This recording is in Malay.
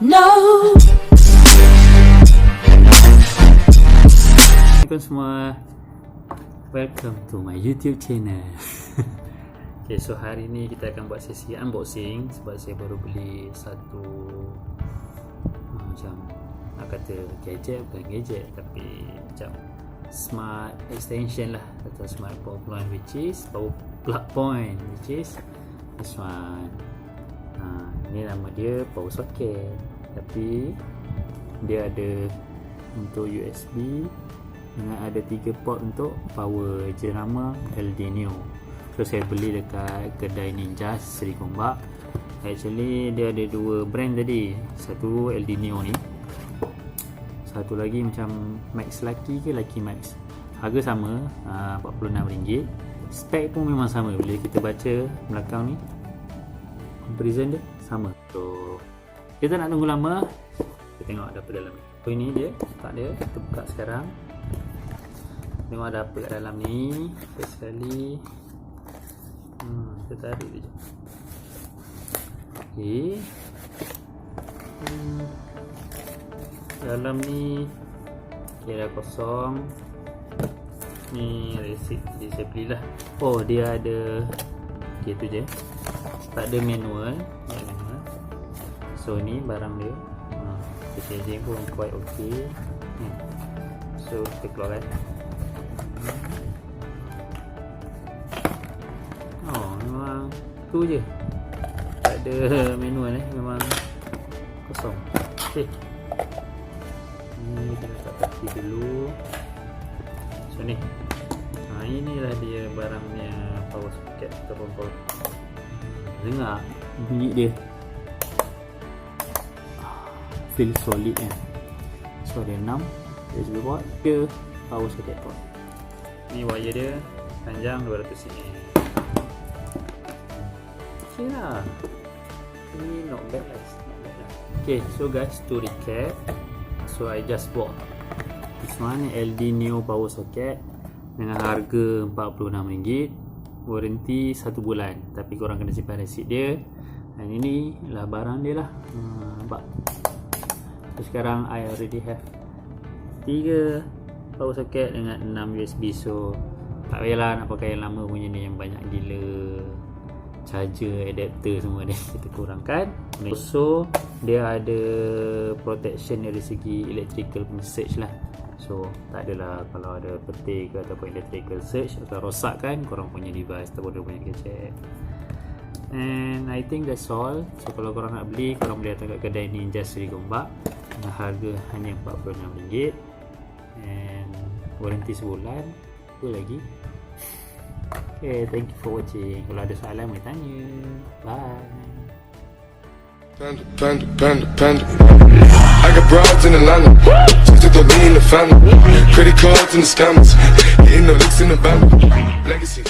No. Assalamualaikum semua. Welcome to my YouTube channel. Okay, so hari ni kita akan buat sesi unboxing sebab saya baru beli satu macam nak kata gadget, bukan gadget tapi macam smart extension lah atau smart power point, which is this one. Ni nama dia power socket, tapi dia ada untuk USB dengan ada 3 port untuk power, jenama LD Neo. So saya beli dekat kedai Ninja Seri Gombak. Actually dia ada 2 brand tadi, satu LD Neo ni, satu lagi macam Max Lucky ke Lucky Max. Harga sama, RM46. Spek pun memang sama, bila kita baca belakang ni comparison dia sama. So kita nak tunggu lama, kita tengok ada apa dalam ni. So ini dia tak dia, kita buka sekarang, tengok ada apa kat dalam ni. First sekali kita tarik dia. Okay, dalam ni dia dah kosong. Ni resit, jadi saya belilah. Oh, dia ada okay, tu je, tak ada manual. So ni barang dia, packaging pun quite okay. So kita keluarkan. Oh, memang tu je, tak ada manual memang kosong. Okay, ni kita letak tepi dulu. So ni, inilah dia barangnya power socket ataupun power. Dengar bunyi dia, feel solid kan. So ada 6 USB port, dia power socket port. Ni wire dia panjang 200 cm. Okay lah, ini not bad lah. Okay, so guys, to recap, so I just bought this one, LD Neo power socket dengan harga RM46, warranty 1 bulan, tapi korang kena simpan resit dia. Dan ini lah barang dia lah. Nampak? So sekarang I already have 3 power socket dengan 6 USB. So tak payahlah nak pakai yang lama punya ni yang banyak gila charger, adapter semua dia, kita kurangkan. So dia ada protection dari segi electrical punya surge lah. So tak adalah kalau ada petir ke ataupun electrical surge atau rosak kan korang punya device ataupun dia punya gadget. And I think that's all. So kalau korang nak beli, korang boleh datang kat kedai Ninja Seri Gombak dengan harga hanya RM46 and warranty sebulan. Apa lagi? Okay, thank you for watching. Kalau ada soalan boleh tanya. Bye. Panda. I got broads in Atlanta, just to lean the family. Credit cards and the scammers, hitting the licks in the band. Legacies.